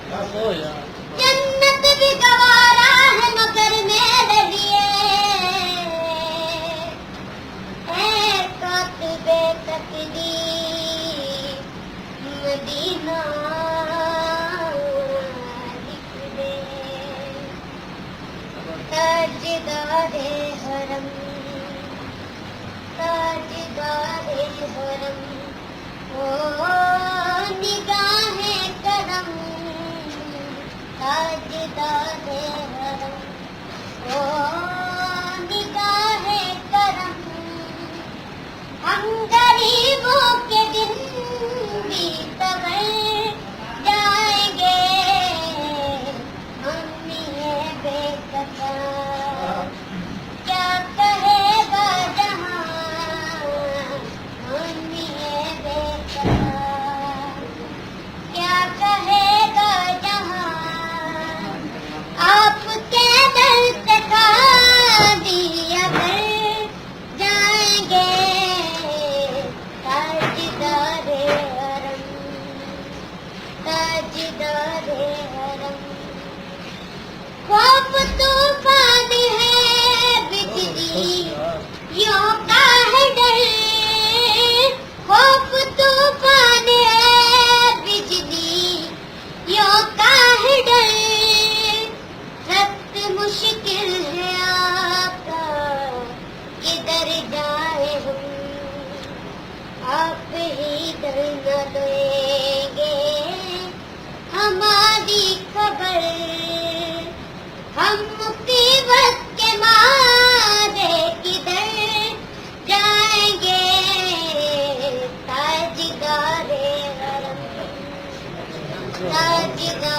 जन्नत भी गवारा है मगर मेरे लिए कातिबे तकदीर मदीना लिख दे। ताजदारे हरम ताजदारे हरम ओ निगाहे करम ताजदारे हरम ओ निगाहे करम। हम गरीबों के दिन भी तगर जाएंगे हम ये बेकसा क्या कहेगा जहां हम ये बेकसा क्या कहेगा जहां आपके दर से खाली अगर जाएंगे ताजदारे हरम ताजदारे हरम। खौफ तूफान है बिजली यों का है डर खौफ तूफान है बिजली यों का है डर। सख्त मुश्किल है आपका किधर जाए हम आप ही दर न देंगे हमारी खबर। हम मुसीबत के मारे किधर जाएंगे ताजदारे हरम ताजदारे